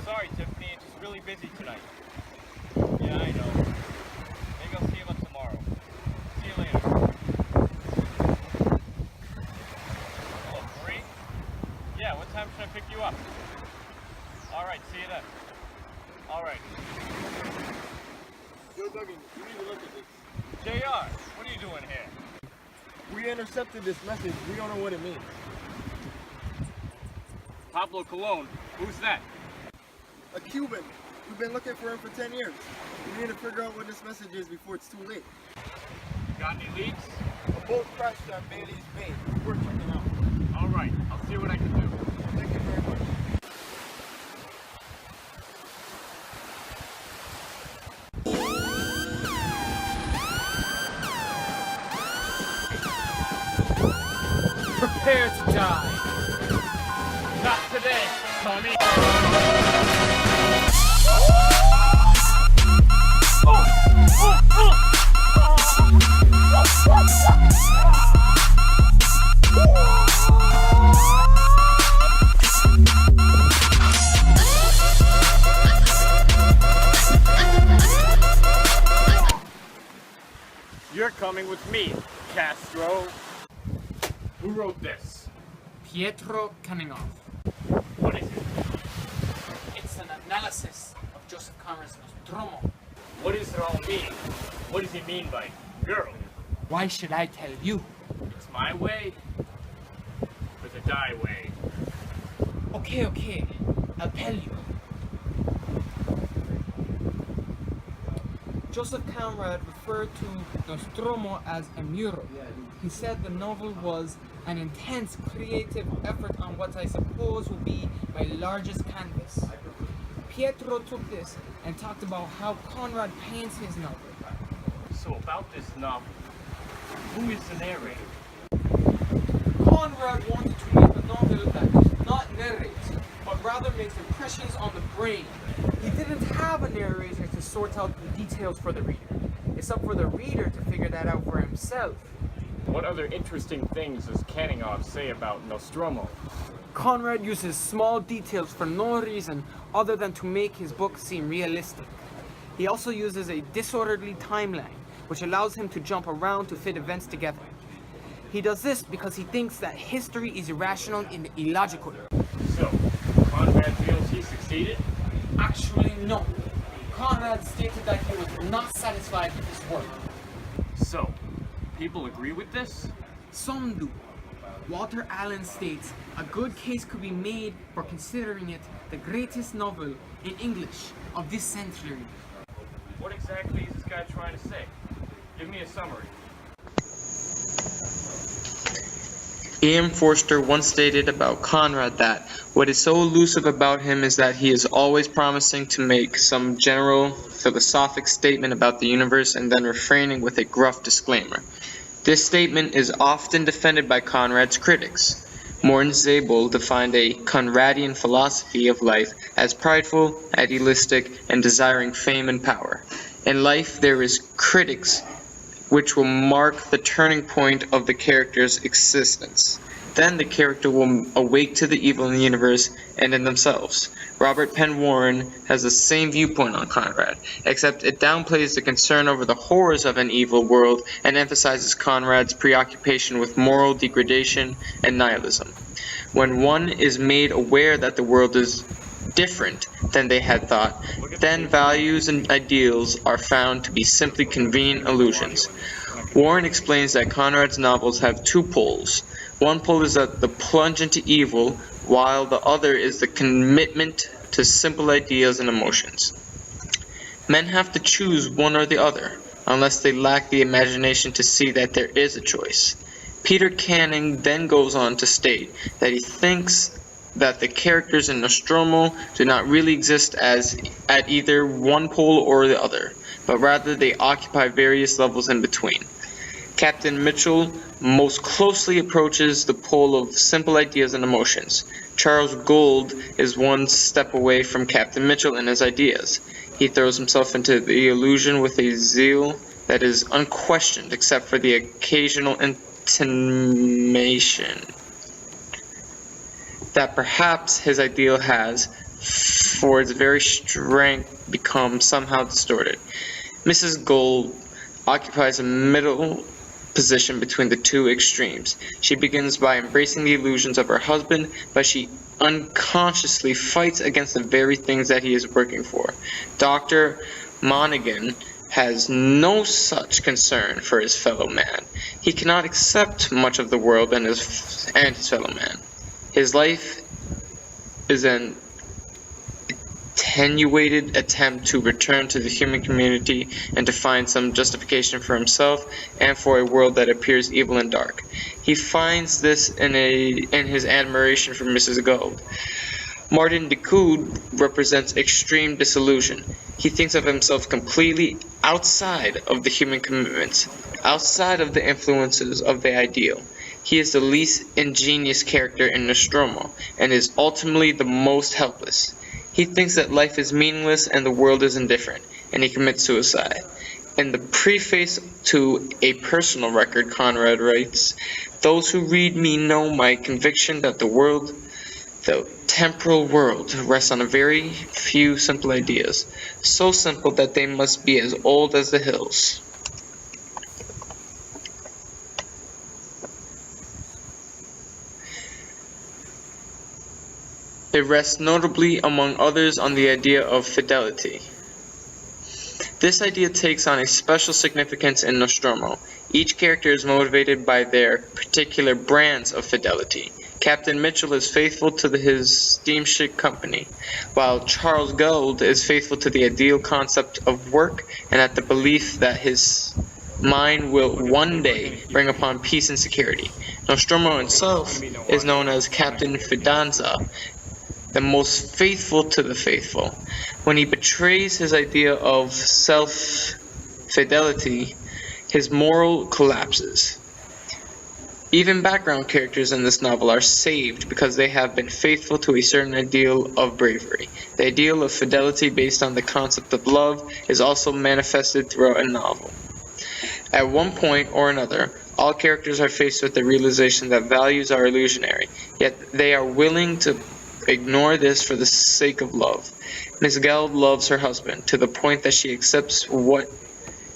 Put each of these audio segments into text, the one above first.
Sorry, Tiffany, it's just really busy tonight. Yeah, I know. Maybe I'll see you up tomorrow. See you later. Oh, 3? Yeah, what time should I pick you up? Alright, see you then. Alright. Yo, Duggan, you need to look at this. JR, what are you doing here? We intercepted this message. We don't know what it means. Pablo Colon, who's that? A Cuban. We've been looking for him for 10 years. We need to figure out what this message is before it's too late. Got any leads? A boat crashed on Bailey's Bay. We're checking out. Alright, I'll see what I can do. Thank you very much. Prepare to die. Not today, Tony. You're coming with me, Castro. Who wrote this? Pietro Cunningham. What is it? It's an analysis of Joseph Conrad's Nostromo. What does it all mean? What does he mean by girl? Why should I tell you? It's my way or the die way? Okay, I'll tell you. Joseph Conrad referred to Nostromo as a mural. He said the novel was an intense creative effort on what I suppose will be my largest canvas. Pietro took this and talked about how Conrad paints his novel. So about this novel, who is the narrator? Conrad wanted to make a novel that does not narrate, but rather makes impressions on the brain. He didn't have a narrator to sort out the details for the reader. It's up for the reader to figure that out for himself. What other interesting things does Cunningham say about Nostromo? Conrad uses small details for no reason other than to make his book seem realistic. He also uses a disorderly timeline, which allows him to jump around to fit events together. He does this because he thinks that history is irrational and illogical. So, Conrad feels he succeeded? Actually, no. Conrad stated that he was not satisfied with his work. So, people agree with this? Some do. Walter Allen states a good case could be made for considering it the greatest novel in English of this century. What exactly is this guy trying to say? Give me a summary. E.M. Forster once stated about Conrad that what is so elusive about him is that he is always promising to make some general philosophic statement about the universe and then refraining with a gruff disclaimer. This statement is often defended by Conrad's critics. Morton Zabel defined a Conradian philosophy of life as prideful, idealistic, and desiring fame and power. In life, there is critics which will mark the turning point of the character's existence. Then the character will awake to the evil in the universe and in themselves. Robert Penn Warren has the same viewpoint on Conrad, except it downplays the concern over the horrors of an evil world and emphasizes Conrad's preoccupation with moral degradation and nihilism. When one is made aware that the world is different than they had thought, then values and ideals are found to be simply convenient illusions. Warren explains that Conrad's novels have two poles. One pole is that the plunge into evil, while the other is the commitment to simple ideas and emotions. Men have to choose one or the other, unless they lack the imagination to see that there is a choice. Peter Canning then goes on to state that he thinks that the characters in Nostromo do not really exist as at either one pole or the other, but rather they occupy various levels in between. Captain Mitchell most closely approaches the pole of simple ideas and emotions. Charles Gould is one step away from Captain Mitchell in his ideas. He throws himself into the illusion with a zeal that is unquestioned except for the occasional intimation that perhaps his ideal has, for its very strength, become somehow distorted. Mrs. Gould occupies a middle position between the two extremes. She begins by embracing the illusions of her husband, but she unconsciously fights against the very things that he is working for. Dr. Monaghan has no such concern for his fellow man. He cannot accept much of the world and his fellow man. His life is an attenuated attempt to return to the human community and to find some justification for himself and for a world that appears evil and dark. He finds this in his admiration for Mrs. Gould. Martin Decode represents extreme disillusion. He thinks of himself completely outside of the human commitments, outside of the influences of the ideal. He is the least ingenious character in Nostromo, and is ultimately the most helpless. He thinks that life is meaningless and the world is indifferent, and he commits suicide. In the preface to A Personal Record, Conrad writes, "Those who read me know my conviction that the temporal world, rests on a very few simple ideas, so simple that they must be as old as the hills." It rests notably, among others, on the idea of fidelity. This idea takes on a special significance in Nostromo. Each character is motivated by their particular brands of fidelity. Captain Mitchell is faithful to his steamship company, while Charles Gould is faithful to the ideal concept of work and at the belief that his mind will one day bring upon peace and security. Nostromo himself is known as Captain Fidanza, the most faithful to the faithful. When he betrays his idea of self-fidelity, his moral collapses. Even background characters in this novel are saved because they have been faithful to a certain ideal of bravery. The ideal of fidelity based on the concept of love is also manifested throughout a novel. At one point or another, all characters are faced with the realization that values are illusionary, yet they are willing to ignore this for the sake of love. Miss Gould loves her husband to the point that she accepts what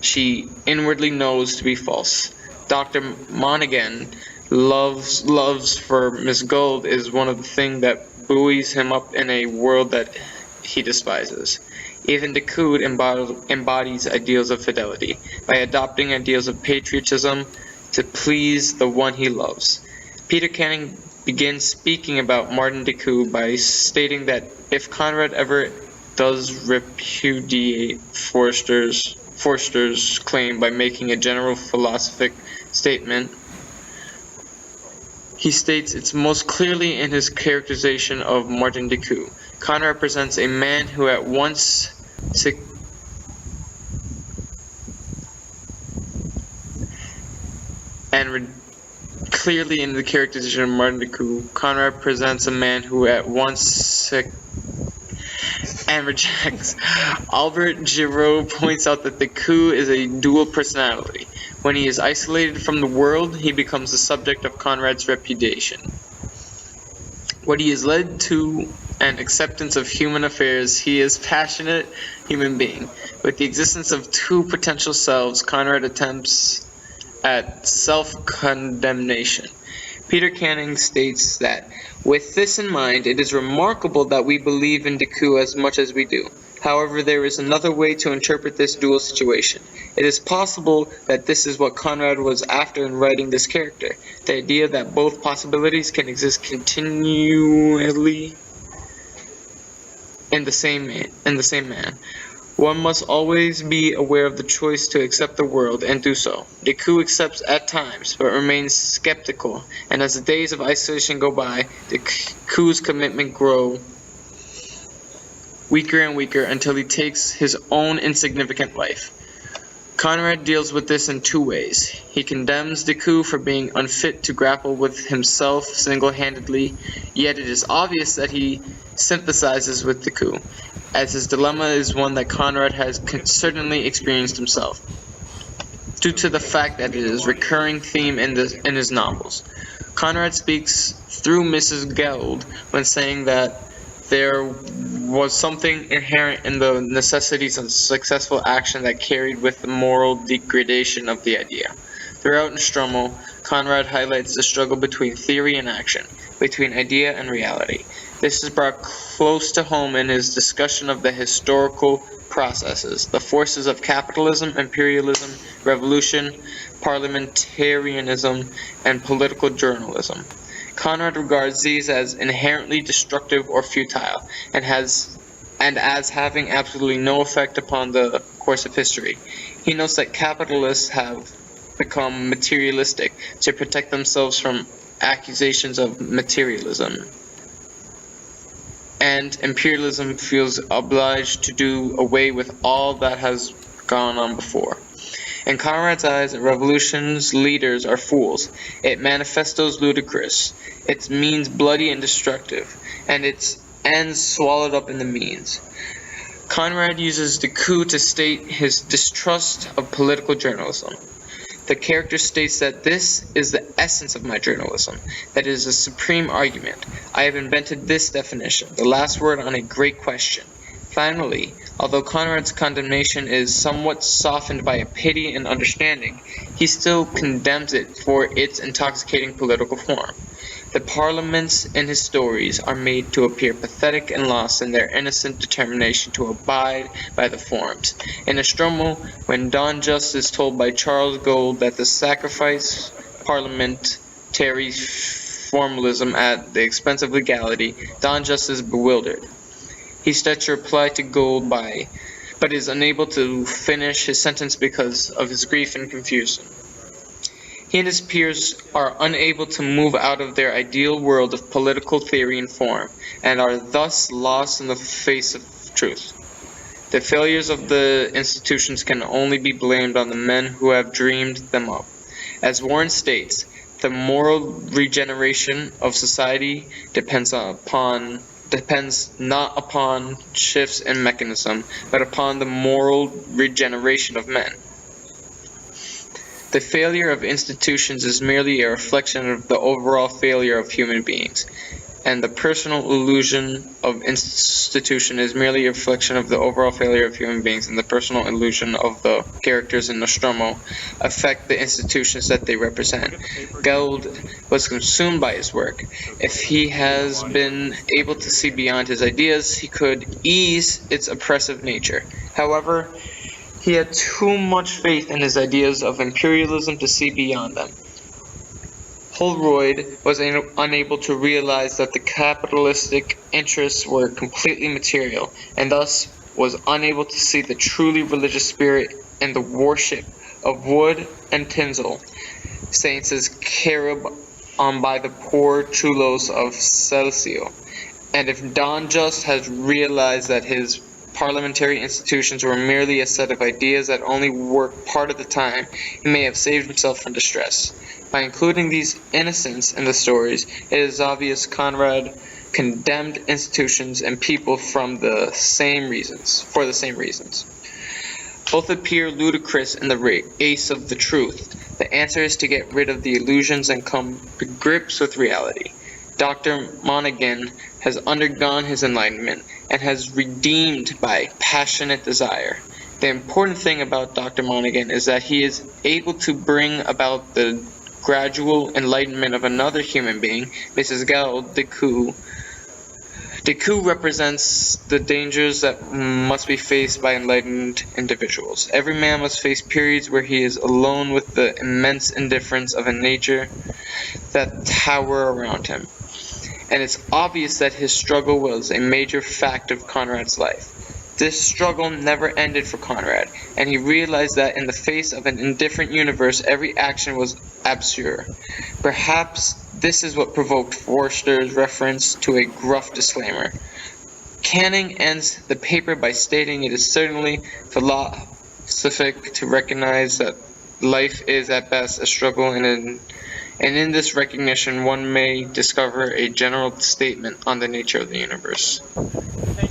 she inwardly knows to be false. Dr. Monaghan loves for Miss Gould is one of the things that buoys him up in a world that he despises. Even Decode embodies ideals of fidelity by adopting ideals of patriotism to please the one he loves. Peter Canning begins speaking about Martin Decode by stating that if Conrad ever does repudiate Forster's claim by making a general philosophic statement, he states it's most clearly in his characterization of Martin Decode. Conrad presents a man who at once clearly in the characterization of Martin Decode, Conrad presents a man who at once and rejects. Albert Giraud points out that Decode is a dual personality. When he is isolated from the world, he becomes the subject of Conrad's repudiation. When he is led to an acceptance of human affairs, he is a passionate human being. With the existence of two potential selves, Conrad attempts at self-condemnation. Peter Canning states that, with this in mind, it is remarkable that we believe in Decode as much as we do. However, there is another way to interpret this dual situation. It is possible that this is what Conrad was after in writing this character, the idea that both possibilities can exist continually in the same man. One must always be aware of the choice to accept the world and do so. Decode accepts at times, but remains skeptical, and as the days of isolation go by, Decode's commitment grows weaker and weaker until he takes his own insignificant life. Conrad deals with this in two ways. He condemns Decode for being unfit to grapple with himself single-handedly, yet it is obvious that he sympathizes with Decode, as his dilemma is one that Conrad has certainly experienced himself, due to the fact that it is a recurring theme in his novels. Conrad speaks through Mrs. Geld when saying that there was something inherent in the necessities of successful action that carried with the moral degradation of the idea. Throughout Nostromo, Conrad highlights the struggle between theory and action, between idea and reality. This is brought close to home in his discussion of the historical processes, the forces of capitalism, imperialism, revolution, parliamentarianism, and political journalism. Conrad regards these as inherently destructive or futile, and as having absolutely no effect upon the course of history. He notes that capitalists have become materialistic to protect themselves from accusations of materialism, and imperialism feels obliged to do away with all that has gone on before. In Conrad's eyes, a revolution's leaders are fools, its manifestos ludicrous, its means bloody and destructive, and its ends swallowed up in the means. Conrad uses Decode to state his distrust of political journalism. The character states that this is the essence of my journalism, that it is a supreme argument. I have invented this definition, the last word on a great question. Finally, although Conrad's condemnation is somewhat softened by a pity and understanding, he still condemns it for its intoxicating political form. The parliaments in his stories are made to appear pathetic and lost in their innocent determination to abide by the forms. In Nostromo, when Don Just is told by Charles Gould that the sacrifice parliamentary formalism at the expense of legality, Don Just is bewildered. He starts to reply to Gould but is unable to finish his sentence because of his grief and confusion. He and his peers are unable to move out of their ideal world of political theory and form, and are thus lost in the face of truth. The failures of the institutions can only be blamed on the men who have dreamed them up. As Warren states, the moral regeneration of society depends not upon shifts in mechanism, but upon the moral regeneration of men. The failure of institutions is merely a reflection of the overall failure of human beings, and the personal illusion of institution is merely a reflection of the overall failure of human beings, and the personal illusion of the characters in Nostromo affect the institutions that they represent. Geld was consumed by his work. If he has been able to see beyond his ideas, he could ease its oppressive nature. However, he had too much faith in his ideas of imperialism to see beyond them. Holroyd was unable to realize that the capitalistic interests were completely material, and thus was unable to see the truly religious spirit in the worship of wood and tinsel, saints as cherub on by the poor chulos of Celcio. And if Don Just has realized that his parliamentary institutions were merely a set of ideas that only work part of the time, he may have saved himself from distress. By including these innocents in the stories, it is obvious Conrad condemned institutions and people for the same reasons. Both appear ludicrous in the race of the truth. The answer is to get rid of the illusions and come to grips with reality. Dr. Monaghan has undergone his enlightenment and has redeemed by passionate desire. The important thing about Dr. Monaghan is that he is able to bring about the gradual enlightenment of another human being, Mrs. Geld. Decode represents the dangers that must be faced by enlightened individuals. Every man must face periods where he is alone with the immense indifference of a nature that tower around him. And it's obvious that his struggle was a major fact of Conrad's life. This struggle never ended for Conrad, and he realized that in the face of an indifferent universe, every action was absurd. Perhaps this is what provoked Forster's reference to a gruff disclaimer. Canning ends the paper by stating it is certainly philosophic to recognize that life is at best a struggle, and in this recognition one may discover a general statement on the nature of the universe. Thank